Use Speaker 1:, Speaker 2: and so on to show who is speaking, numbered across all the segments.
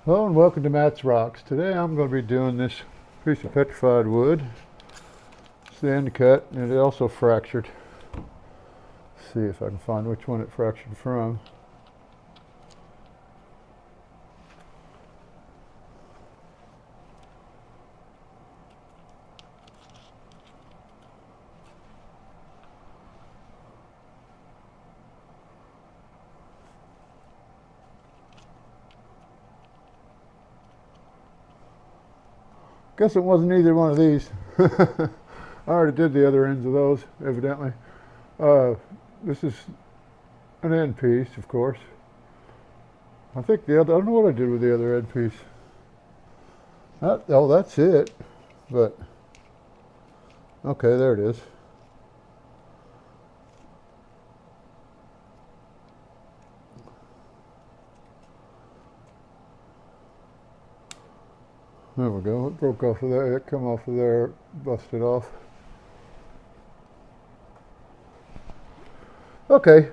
Speaker 1: Hello and welcome to Matt's Rocks. Today I'm going to be doing this piece of petrified wood. It's the end cut and it also fractured. Let's see if I can find which one it fractured from. Guess it wasn't either one of these. I already did the other ends of those, evidently. This is an end piece, of course. I think I don't know what I did with the other end piece. Oh, that's it. But, okay, there it is. There we go. It broke off of there. It come off of there, busted off. Okay,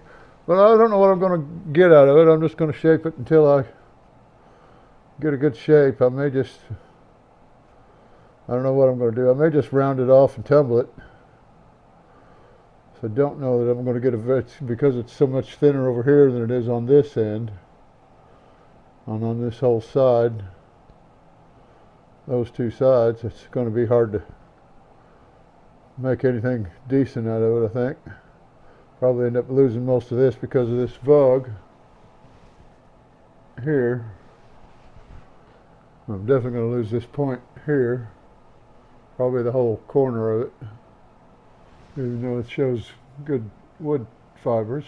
Speaker 1: but I don't know what I'm going to get out of it. I'm just going to shape it until I get a good shape. I don't know what I'm going to do. I may just round it off and tumble it. So I don't know that I'm going to get because it's so much thinner over here than it is on this end. And on this whole side. Those two sides, it's going to be hard to make anything decent out of it, I think. Probably end up losing most of this because of this vug here. I'm definitely going to lose this point here. Probably the whole corner of it. Even though it shows good wood fibers.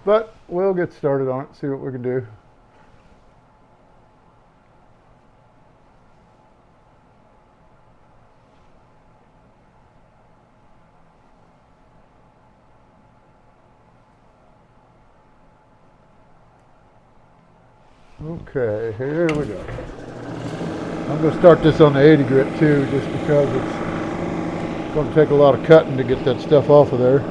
Speaker 1: But we'll get started on it, see what we can do. Okay, here we go. I'm going to start this on the 80 grit too, just because it's going to take a lot of cutting to get that stuff off of there.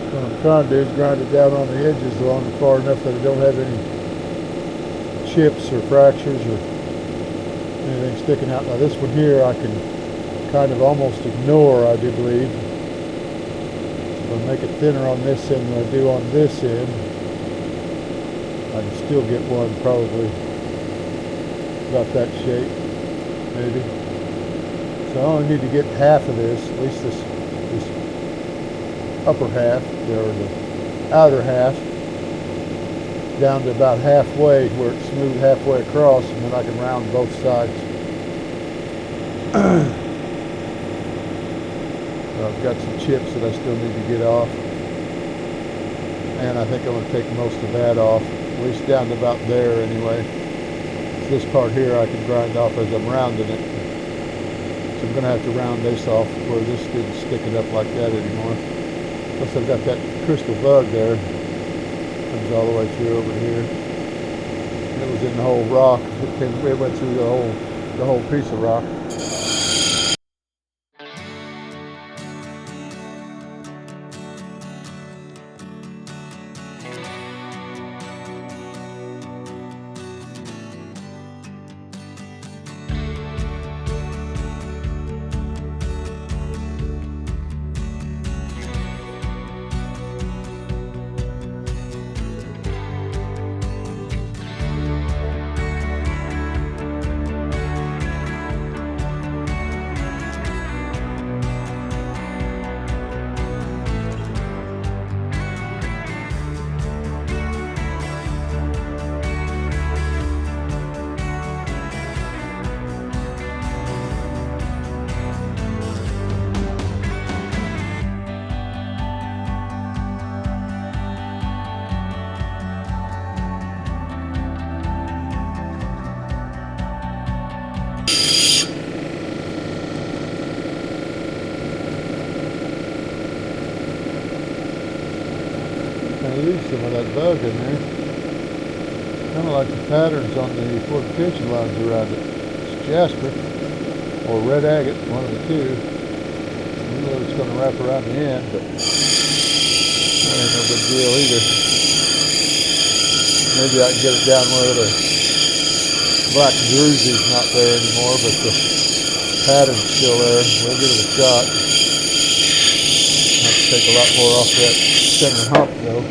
Speaker 1: What I'm trying to do is grind it down on the edges along far enough that I don't have any chips or fractures or anything sticking out. Now this one here I can kind of almost ignore, I do believe. If I make it thinner on this end than I do on this end, I can still get one probably about that shape, maybe. So I only need to get half of this, at least this upper half, or the outer half, down to about halfway where it's smooth halfway across, and then I can round both sides. So I've got some chips that I still need to get off, and I think I'm going to take most of that off, at least down to about there anyway. So this part here I can grind off as I'm rounding it. So I'm going to have to round this off where this didn't stick it up like that anymore. Plus I've got that crystal bug there. Comes all the way through over here. It was in the whole rock. It went through the whole piece of rock. to leave some of that bug in there. Kind of like the patterns on the fortification lines around it. It's jasper or red agate, one of the two. I know it's going to wrap around the end, but that ain't no big deal either. Maybe I can get it down where the black druzy's not there anymore, but the pattern's still there. We'll give it a shot. Have to take a lot more off that center hump though.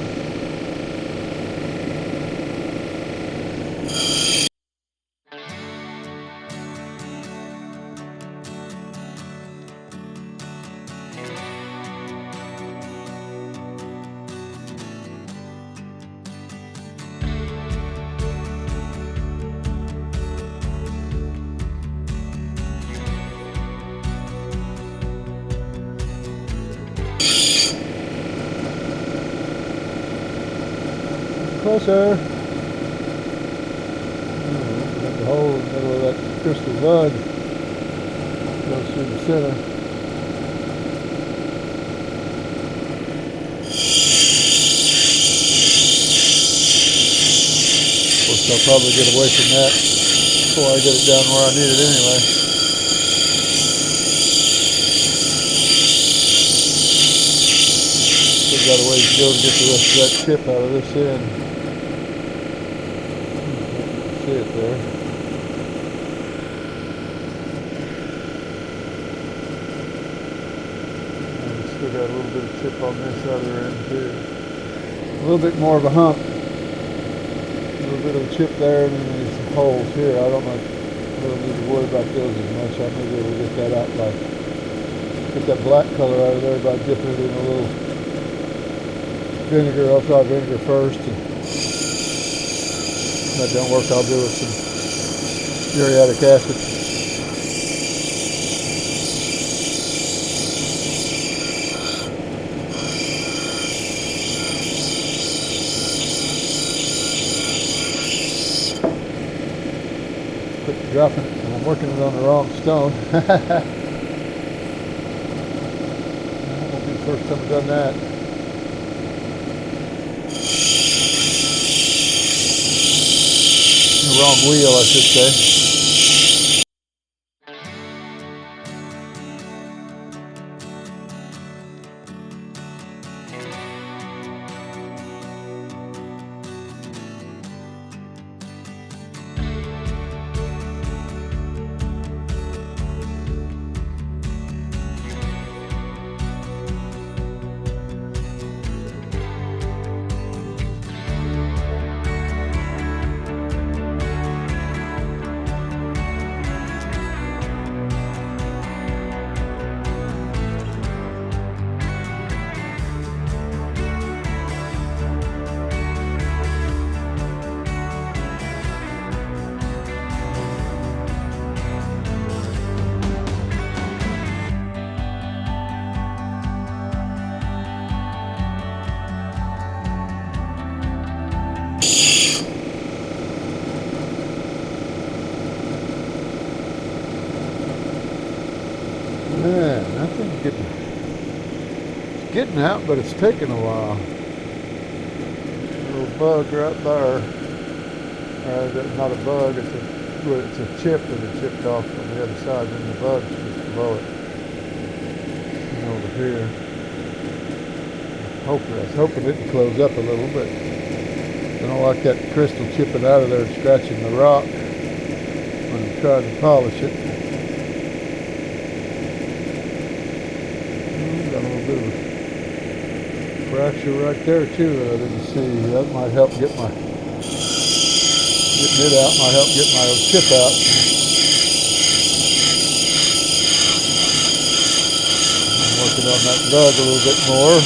Speaker 1: Closer. Got the hole in the middle of that crystal bud. Goes through the center. Of course, I'll probably get away from that before I get it down where I need it anyway. Still got a ways to go to get the rest of that chip out of this end. See it there. And we still got a little bit of chip on this other end too. A little bit more of a hump. A little bit of a chip there, and then there's some holes here. I don't really need to worry about those as much. I may be able to get that out by get that black color out of there by dipping it in a little vinegar. I'll try vinegar first. If that don't work, I'll do it with some uriatic acid. Quit dropping it, and I'm working it on the wrong stone. That won't be the first time I've done that. The wrong wheel, I should say. Man, that thing's getting out, but it's taking a while. A little bug right there. Not a bug, it's a chip that had chipped off on the other side, and the bug's just below it. And over here. I was hoping it would close up a little, but I don't like that crystal chipping out of there and scratching the rock when I'm trying to polish it. Got a little bit of a fracture right there too that I didn't see. That might help getting it out, might help get my chip out. I'm working on that bug a little bit more.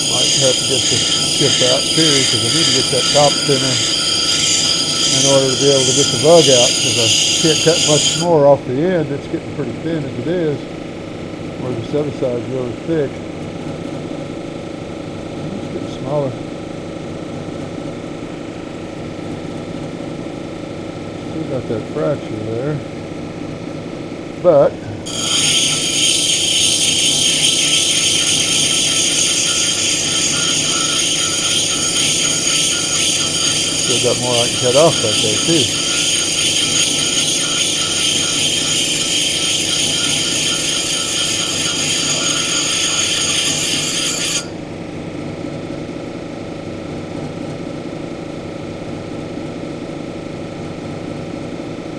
Speaker 1: Might help get the chip out too, because I need to get that top thinner in order to be able to get the bug out, because I can't cut much more off the end. It's getting pretty thin as it is. Where this other side is really thick. It's getting smaller. Still got that fracture there. But got more I can cut off back there too.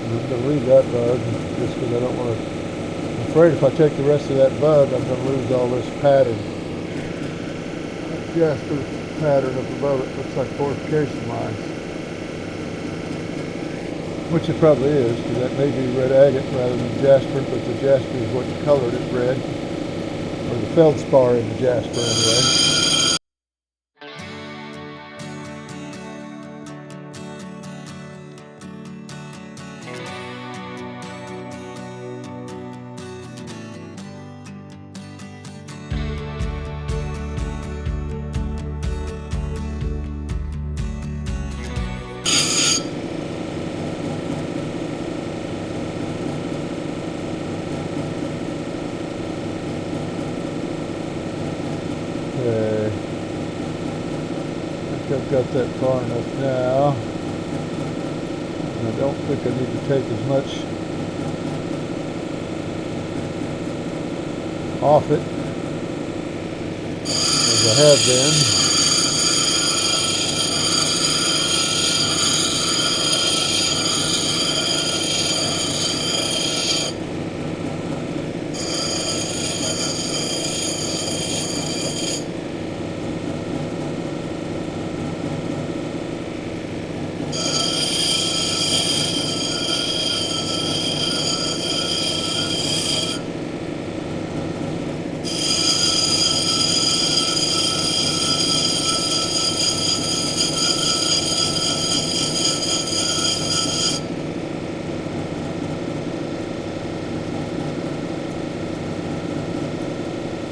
Speaker 1: I'm going to leave that bug just because I don't want to. I'm afraid if I take the rest of that bug, I'm going to lose all this pattern. Jasper pattern up above it looks like fortification lines, which it probably is, because that may be red agate rather than jasper, but the jasper is what colored it red, or the feldspar in the jasper anyway. Okay, I think I've got that far enough now. And I don't think I need to take as much off it as I have been.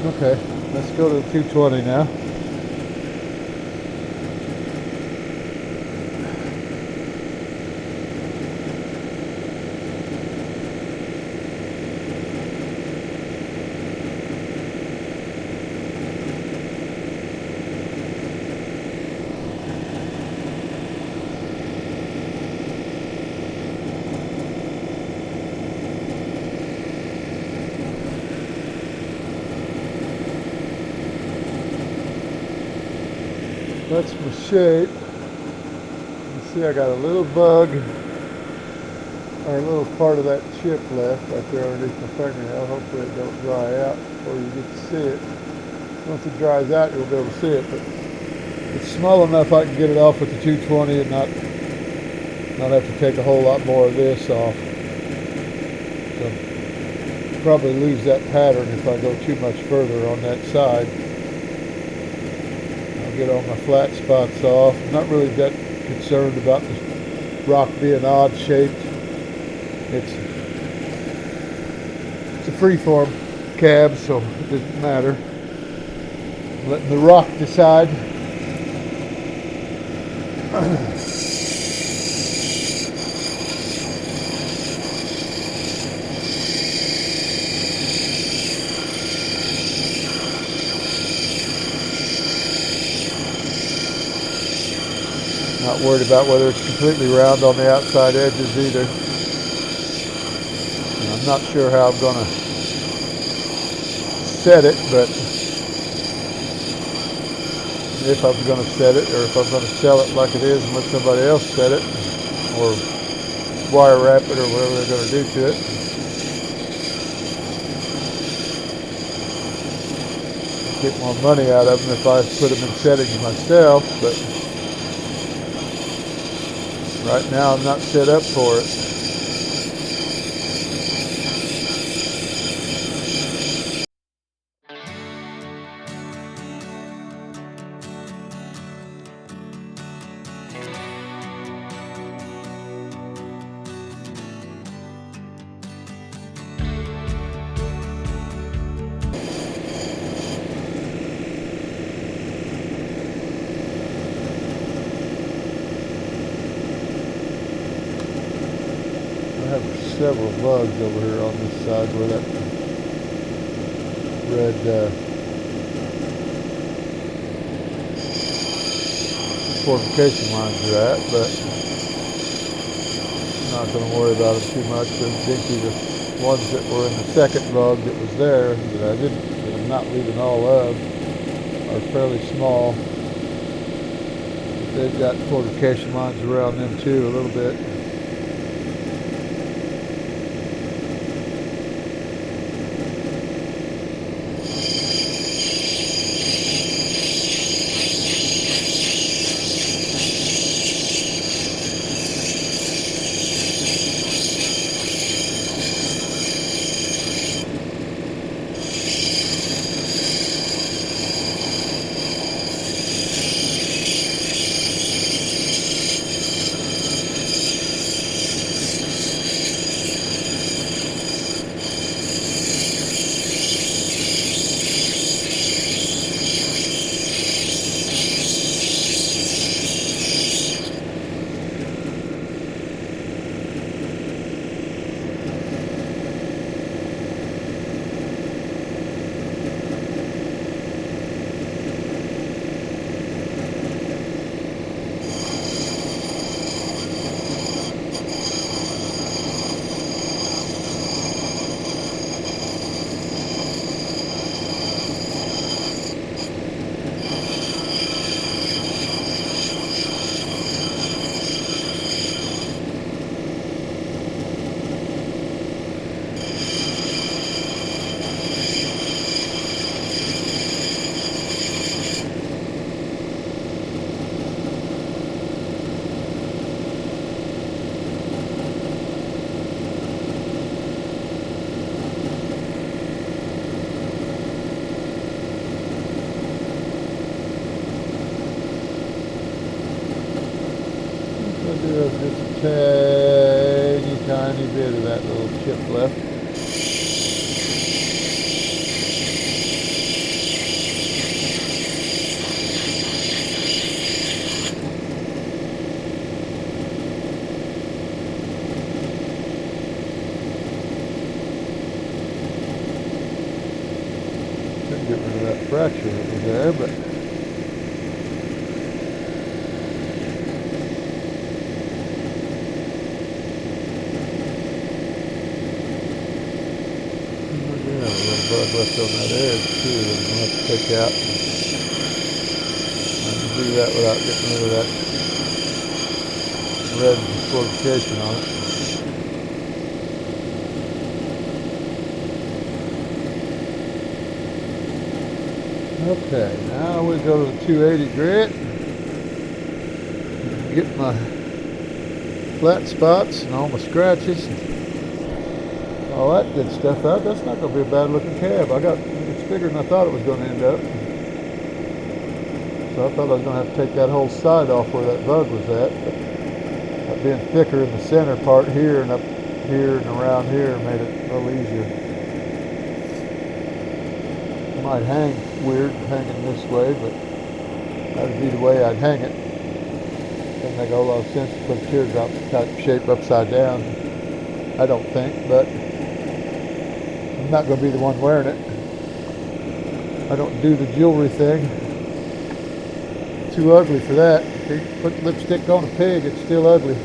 Speaker 1: Okay, let's go to the 220 now. That's my shape. You see I got a little bug, or a little part of that chip left right there underneath my fingernail. Hopefully it don't dry out before you get to see it. Once it dries out, you'll be able to see it, but it's small enough I can get it off with the 220 and not have to take a whole lot more of this off. So probably lose that pattern if I go too much further on that side. Get all my flat spots off. I'm not really that concerned about the rock being odd shaped. It's a freeform cab, so it doesn't matter. I'm letting the rock decide. Not worried about whether it's completely round on the outside edges either. And I'm not sure how I'm going to set it, but if I'm going to set it, or if I'm going to sell it like it is and let somebody else set it, or wire wrap it, or whatever they're going to do to it. Get more money out of them if I put them in settings myself, but right now I'm not set up for it. I have several bugs over here on this side where that red fortification lines are at, but I'm not going to worry about them too much. Those dinky, the ones that were in the second vug that was there, that I'm not leaving all of, are fairly small. But they've got fortification lines around them too a little bit. There's just a tiny bit of that little chip left. Couldn't get rid of that fracture that was there, but bug left on that edge too, and we'll have to take out. I can do that without getting rid of that red fortification on it. Okay, now we go to the 280 grit. Get my flat spots and all my scratches. All that good stuff out. That's not going to be a bad looking cab. It's bigger than I thought it was going to end up. So I thought I was going to have to take that whole side off where that vug was at. But that being thicker in the center part here and up here and around here made it a little easier. It might hang weird hanging this way, but that would be the way I'd hang it. Doesn't make a whole lot of sense to put a teardrop type shape upside down. I don't think, but I'm not going to be the one wearing it. I don't do the jewelry thing. Too ugly for that. If you put lipstick on a pig, it's still ugly.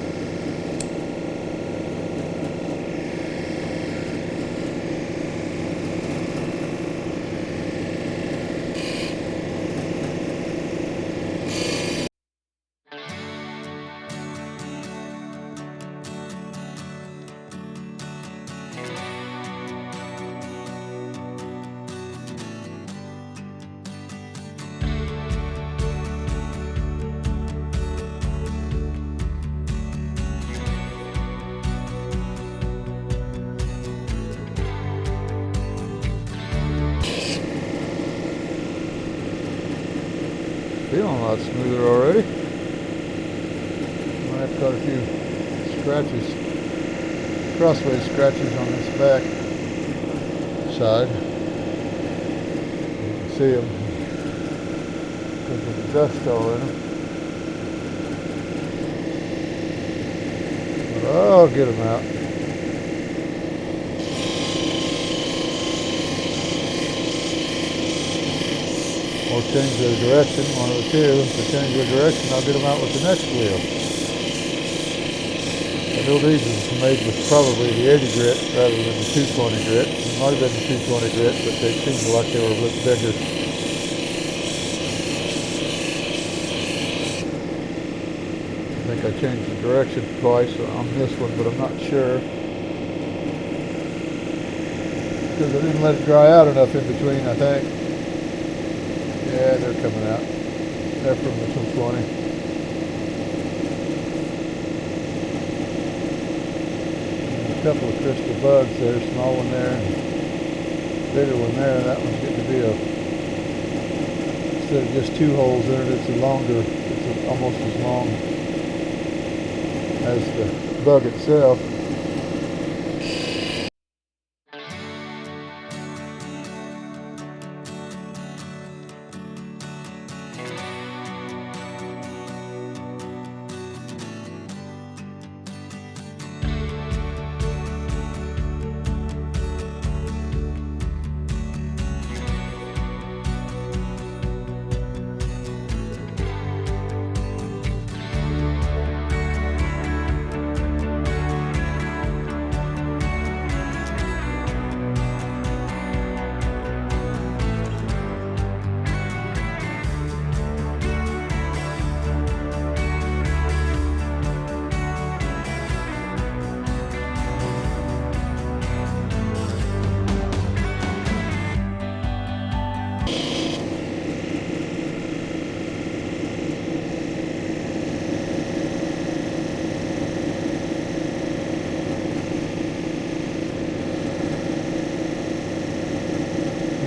Speaker 1: Feeling a lot smoother already. Might have got a few scratches, crossways scratches on this back side. You can see them because of the dust all in them. But I'll get them out. or change their direction, one of the two. If they change their direction, I'll get them out with the next wheel. I know these are made with probably the 80 grit rather than the 220 grit. It might have been the 220 grit, but they seemed like they were a bit bigger. I think I changed the direction twice on this one, but I'm not sure. Because I didn't let it dry out enough in between, I think. Yeah, they're coming out. They're from the 220. A couple of crystal bugs there, small one there, and bigger one there, and that one's getting to be instead of just 2 holes in it, it's almost as long as the bug itself.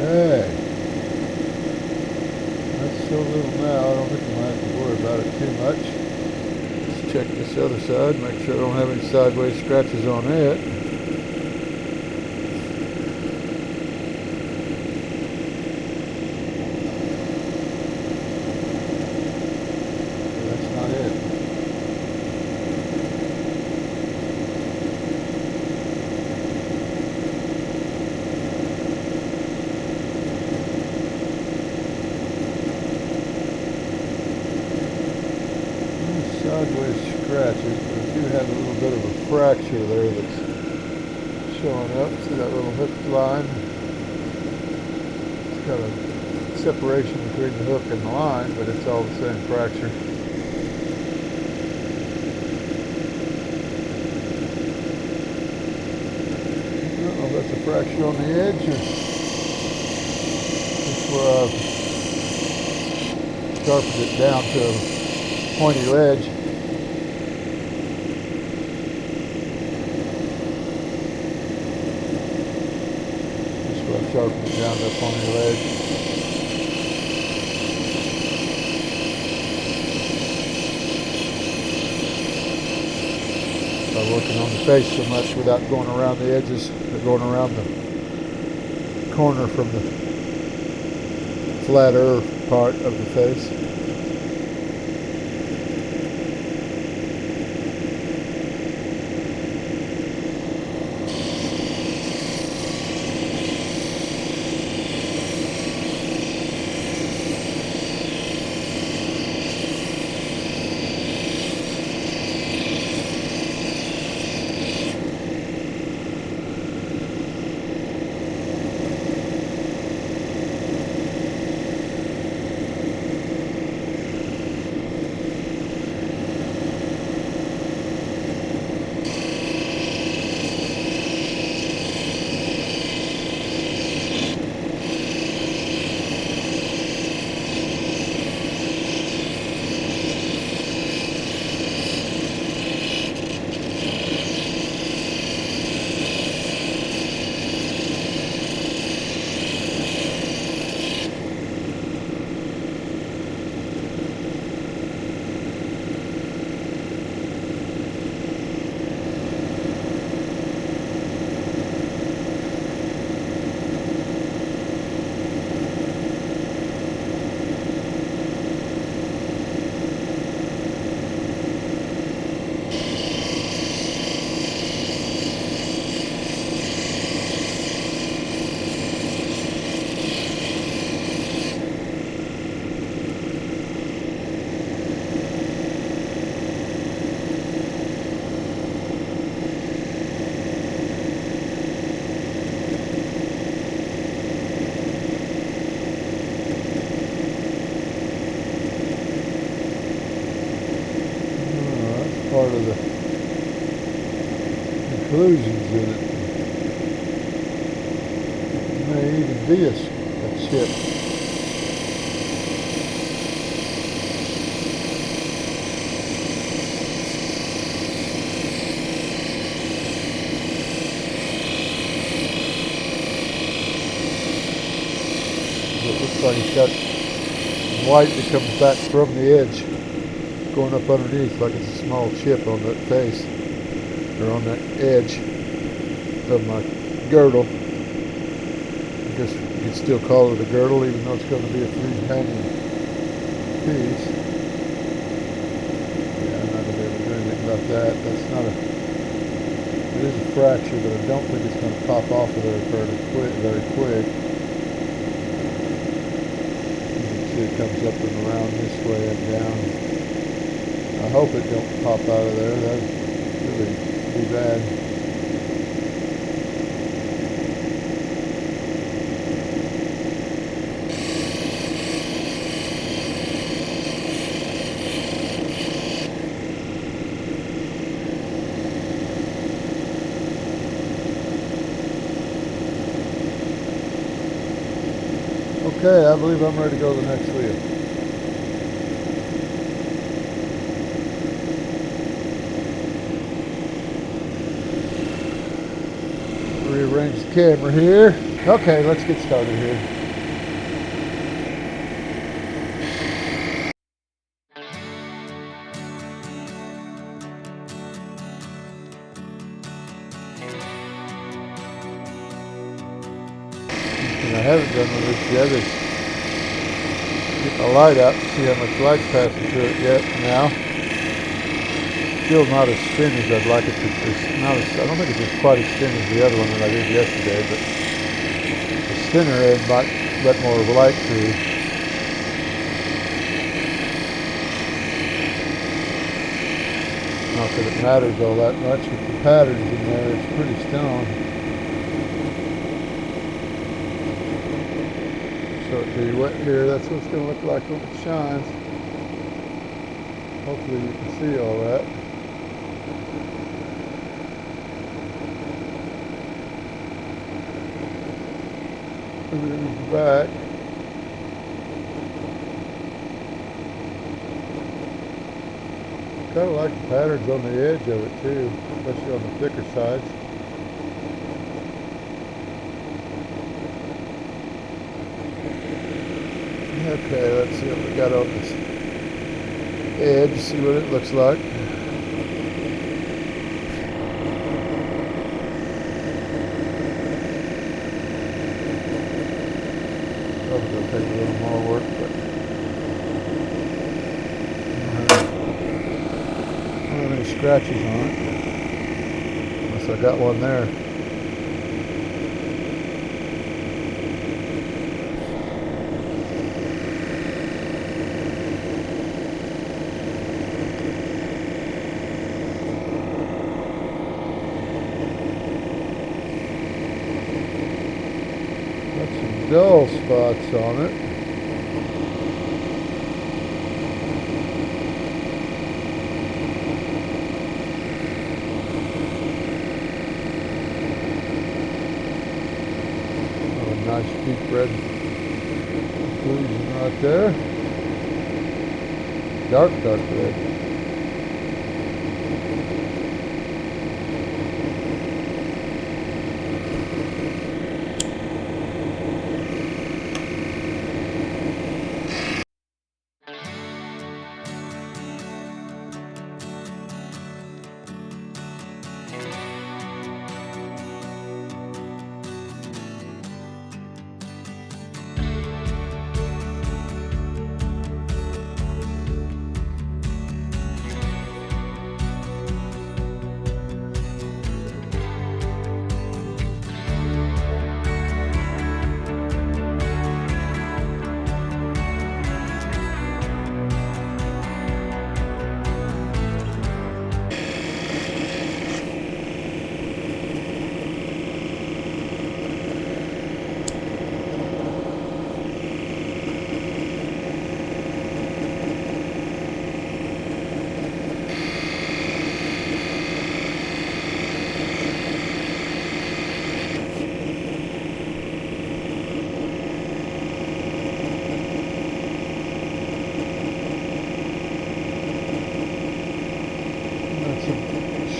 Speaker 1: Hey, that's so little now, I don't think I'm going to have to worry about it too much. Let's check this other side, make sure I don't have any sideways scratches on it. That's not it. Sideways scratches, but I do have a little bit of a fracture there that's showing up. See that little hook line? It's got a separation between the hook and the line, but it's all the same fracture. I don't know if that's a fracture on the edge or just where I've sharpened it down to a pointy ledge. Just where I've sharpened it down to a pointy ledge. By working on the face so much without going around the edges, or going around the corner from the flatter part of the face. part of the inclusions in it. It may even be a chip. It looks like it's got white that comes back from the edge, going up underneath like it's a small chip on that face, or on that edge of my girdle. I guess you could still call it a girdle, even though it's going to be a free hanging piece. Yeah, I'm not going to be able to do anything about that. That's not a, it is a fracture, but I don't think it's going to pop off of there very quick. It comes up and around this way and down. I hope it don't pop out of there. That'd really be bad. Okay, I believe I'm ready to go to the next wheel. Rearrange the camera here. Okay, let's get started here. And I haven't done with this yet is get my light out to see how much light's passing through it yet now. Still not as thin as I'd like it to. It's not as, I don't think it's quite as thin as the other one that I did yesterday, but the thinner end might let more of the light through. Not that it matters all that much with the patterns in there. It's pretty stone. So it be wet here. That's what it's going to look like when it shines. Hopefully you can see all that. Everything's back. Kind of like the patterns on the edge of it too, especially on the thicker sides. Okay, let's see what we got on this edge, see what it looks like. Probably going to take a little more work, but I don't have any scratches on it, unless I got one there. Dull spots on it. Oh, a nice deep red inclusion right there. Dark red.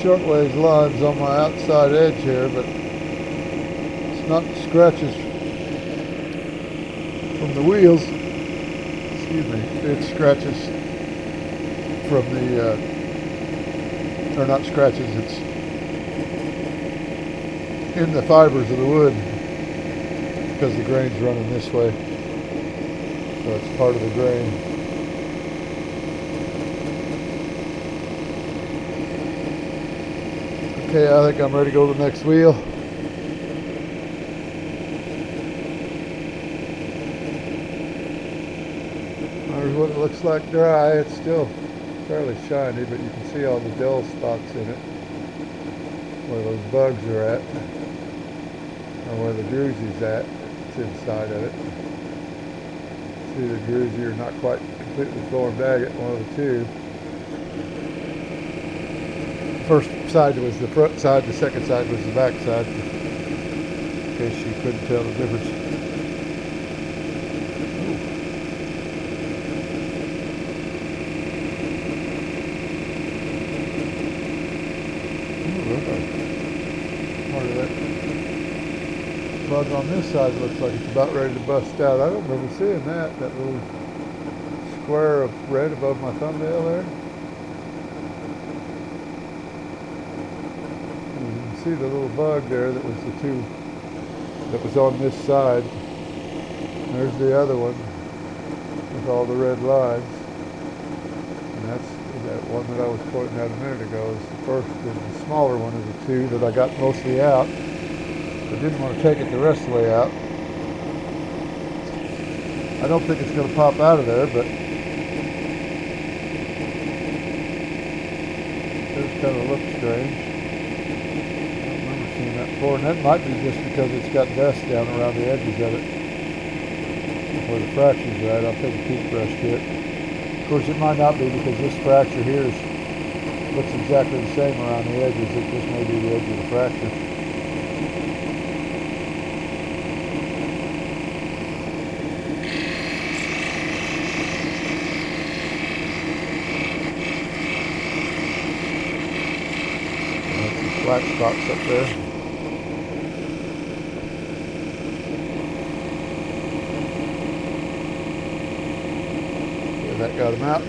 Speaker 1: shortwave lines on my outside edge here, but it's not scratches from the wheels. Excuse me. It's scratches from the, or not scratches, it's in the fibers of the wood because the grain's running this way. So it's part of the grain. Okay, I think I'm ready to go to the next wheel. There's what it looks like dry. It's still fairly shiny, but you can see all the dull spots in it, where those bugs are at, or where the druzy's at. It's inside of it. See the druzy are not quite completely formed agate, one of the two. The first side was the front side, the second side was the back side, in case you couldn't tell the difference. Part of that bug on this side looks like it's about ready to bust out. I don't remember seeing that little square of red above my thumbnail there. You can see the little bug there that was the two that was on this side. There's the other one with all the red lines. And that's that one that I was pointing out a minute ago. Is the first, the smaller one of the two that I got mostly out. I didn't want to take it the rest of the way out. I don't think it's going to pop out of there, but it kind of looks strange. I don't remember seeing that before, and that might be just because it's got dust down around the edges of it. Where the fracture's at, I'll take a toothbrush to it. Of course, it might not be because this fracture here looks exactly the same around the edges. It just may be the edge of the fracture. That's some flat spots up there. That got them out.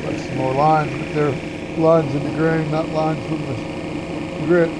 Speaker 1: Got some more lines, but they're lines in the grain, not lines from the grit.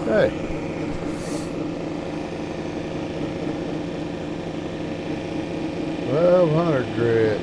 Speaker 1: Okay. $1,200 grit.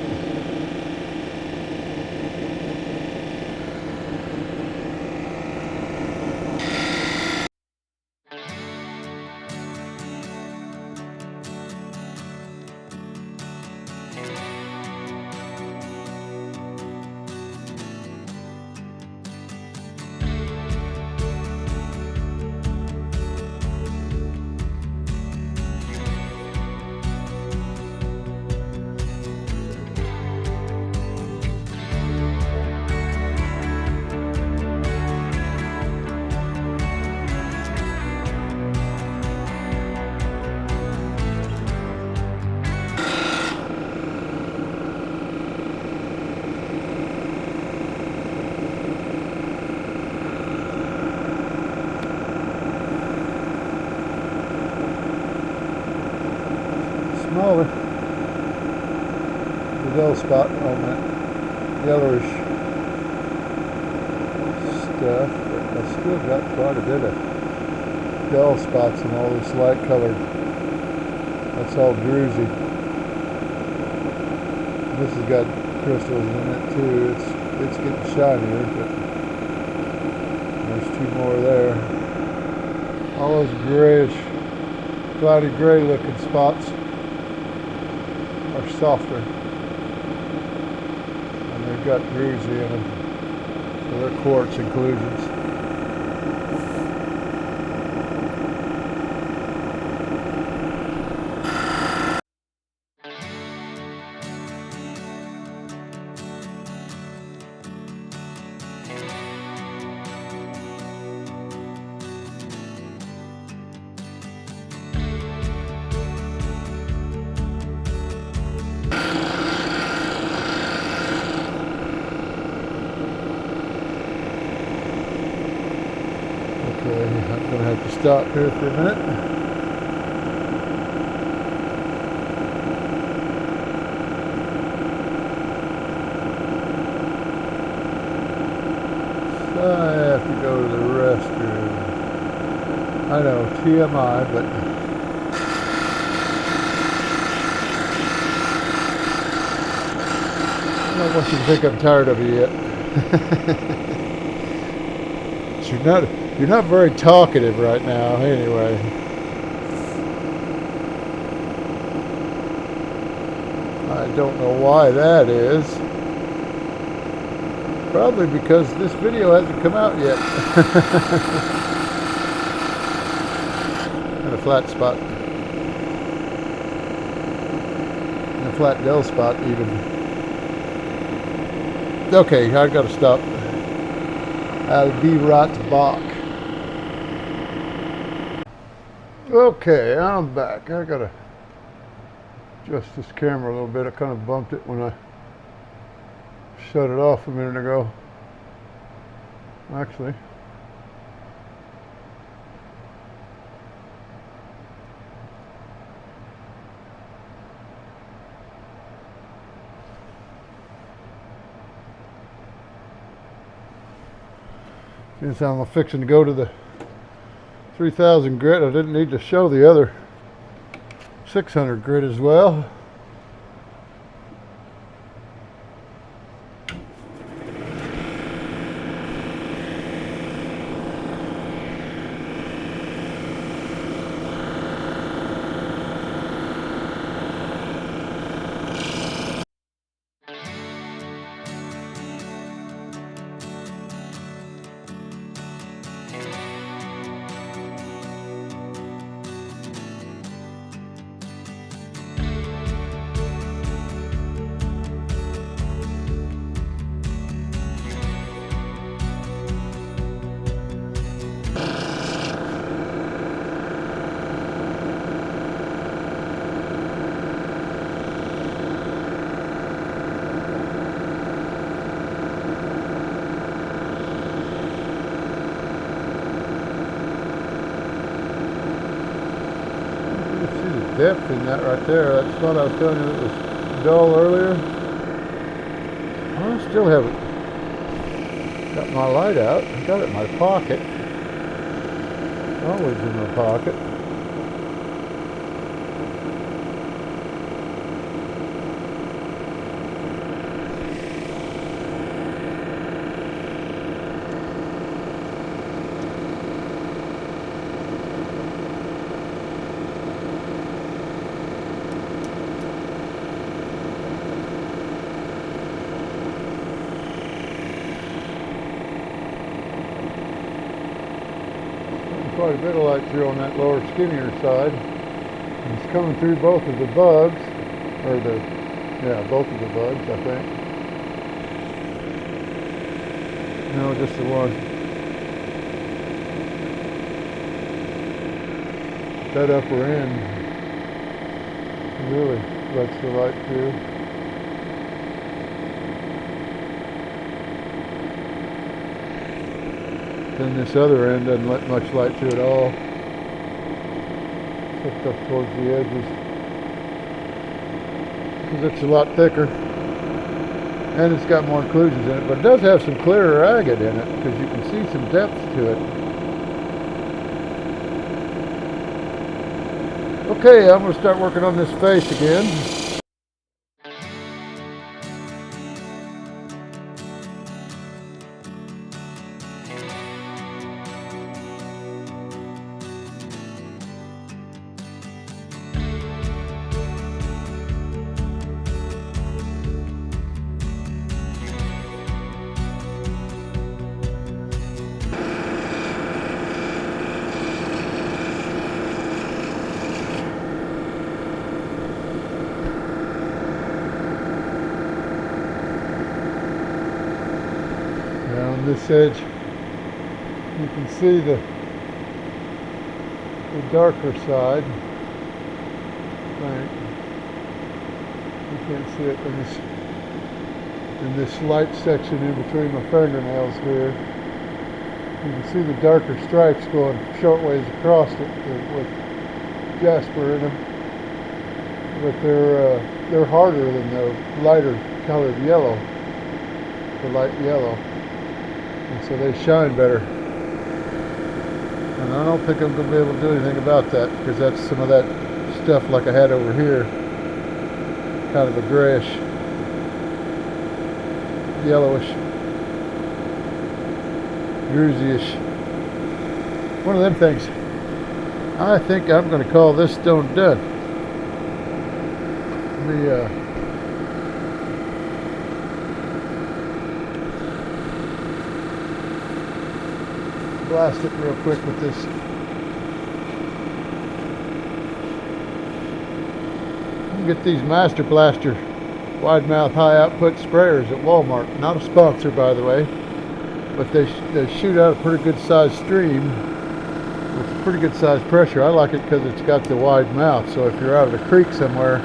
Speaker 1: Smaller. The dull spot on that yellowish stuff, but I still got quite a bit of dull spots in all this light colored. That's all druzy. This has got crystals in it too. It's getting shinier, but there's 2 more there. All those grayish, cloudy gray looking spots are softer, and they've got grooves in them, so they're quartz inclusions. Okay, I'm going to have to stop here for a minute. I have to go to the restroom. I know, TMI, but I don't want you to think I'm tired of you yet. You're not very talkative right now, anyway. I don't know why that is. Probably because this video hasn't come out yet. And a flat spot. And a flat Dell spot even. Okay, I've got to stop. I'll be right back. Okay, I'm back. I gotta adjust this camera a little bit. I kind of bumped it when I shut it off a minute ago. Actually, since I'm fixing to go to the 3000 grit, I didn't need to show the other 600 grit as well. Depth in that right there. That's what I was telling you, it was dull earlier. Well, I still haven't got my light out. I got it in my pocket. Always in my pocket. Quite a bit of light through on that lower skinnier side. And it's coming through both of the bugs, or both of the bugs, I think. No, just the one. That upper end really lets the light through. Then this other end doesn't let much light through at all. Except up towards the edges. Because it's a lot thicker. And it's got more inclusions in it. But it does have some clearer agate in it, because you can see some depth to it. Okay, I'm going to start working on this face again. this edge, you can see the darker side. Right. You can't see it in this light section in between my fingernails here. You can see the darker stripes going short ways across it with jasper in them, but they're harder than the lighter colored yellow, the light yellow, and so they shine better. And I don't think I'm going to be able to do anything about that, because that's some of that stuff like I had over here, kind of a grayish, yellowish, drusy-ish. One of them things. I think I'm going to call this stone done. Let me blast it real quick with this. You can get these Master Blaster wide mouth high output sprayers at Walmart. Not a sponsor, by the way, but they shoot out a pretty good sized stream with a pretty good sized pressure. I like it because it's got the wide mouth, so if you're out at a creek somewhere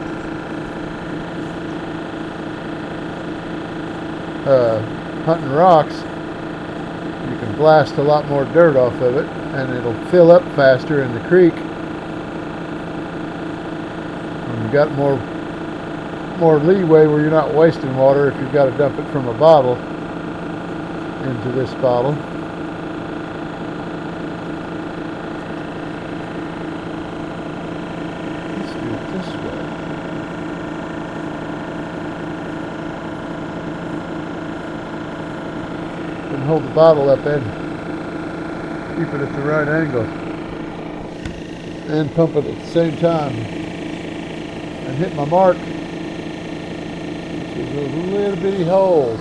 Speaker 1: hunting rocks, you can blast a lot more dirt off of it, and it'll fill up faster in the creek. And you've got more leeway where you're not wasting water if you've got to dump it from a bottle into this bottle. Let's do it this way. And hold the bottle up and keep it at the right angle and pump it at the same time and hit my mark, which is a little bitty hole.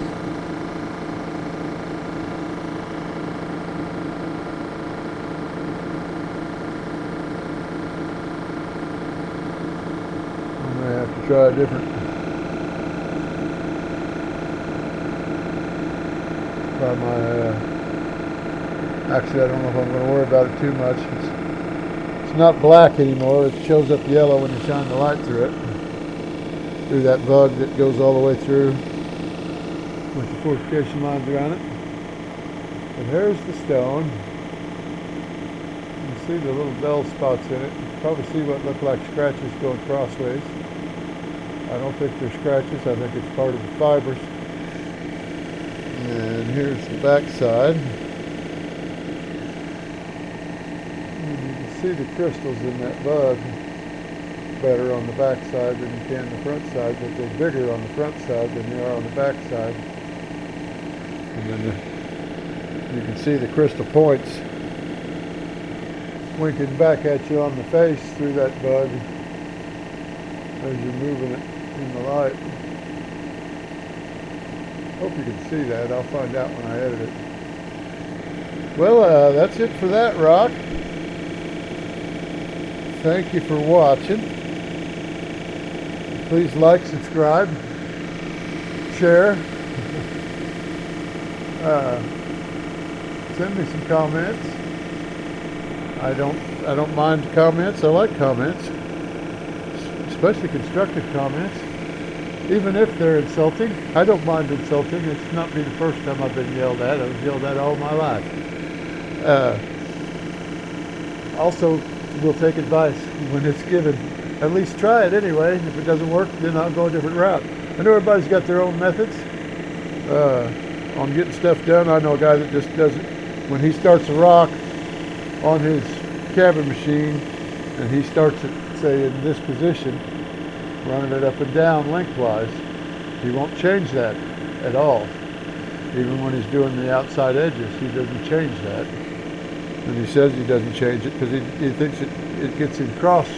Speaker 1: I'm going to have to try a different actually, I don't know if I'm going to worry about it too much. It's not black anymore. It shows up yellow when you shine the light through it, through that bug that goes all the way through with the fortification lines around it. And there's the stone. You can see the little bell spots in it. You can probably see what look like scratches going crossways. I don't think they're scratches. I think it's part of the fibers. And here's the back side. See the crystals in that bug better on the back side than you can the front side, but they're bigger on the front side than they are on the back side. And then you can see the crystal points winking back at you on the face through that bug as you're moving it in the light. Hope you can see that. I'll find out when I edit it. Well, that's it for that rock. Thank you for watching. Please like, subscribe, share. Send me some comments. I don't mind comments. I like comments, especially constructive comments. Even if they're insulting, I don't mind insulting. It's not be the first time I've been yelled at. I was yelled at all my life. Also, we'll take advice when it's given. At least try it anyway. If it doesn't work, then I'll go a different route. I know everybody's got their own methods on getting stuff done. I know a guy that just does it when he starts a rock on his cabin machine, and he starts it, say, in this position, running it up and down lengthwise. He won't change that at all. Even when he's doing the outside edges, he doesn't change that. And he says he doesn't change it because he thinks it gets in cross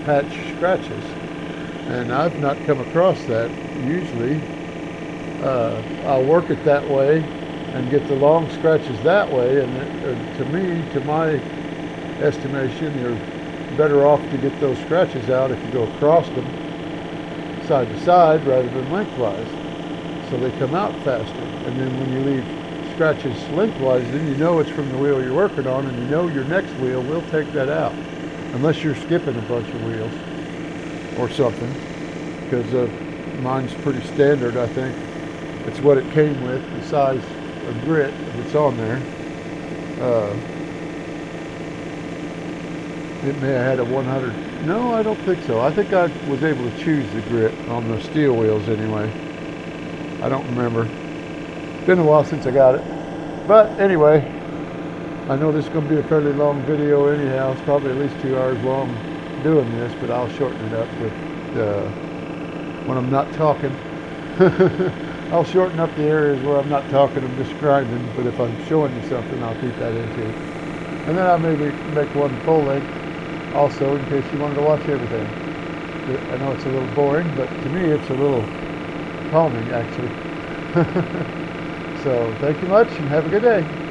Speaker 1: patch scratches. And I've not come across that. Usually I'll work it that way and get the long scratches that way, and to me, to my estimation, you're better off to get those scratches out if you go across them side to side rather than lengthwise, so they come out faster. And then when you leave scratches lengthwise, then you know it's from the wheel you're working on, and you know your next wheel will take that out. Unless you're skipping a bunch of wheels or something. Because mine's pretty standard, I think. It's what it came with, the size of grit that's on there. It may have had a 100. No, I don't think so. I think I was able to choose the grit on the steel wheels anyway. I don't remember. Been a while since I got it. But anyway, I know this is going to be a fairly long video anyhow. It's probably at least 2 hours long doing this, but I'll shorten it up with when I'm not talking. I'll shorten up the areas where I'm not talking, I'm describing, but if I'm showing you something, I'll keep that into it. And then I'll maybe make one full length also in case you wanted to watch everything. I know it's a little boring, but to me it's a little calming actually. So thank you much and have a good day.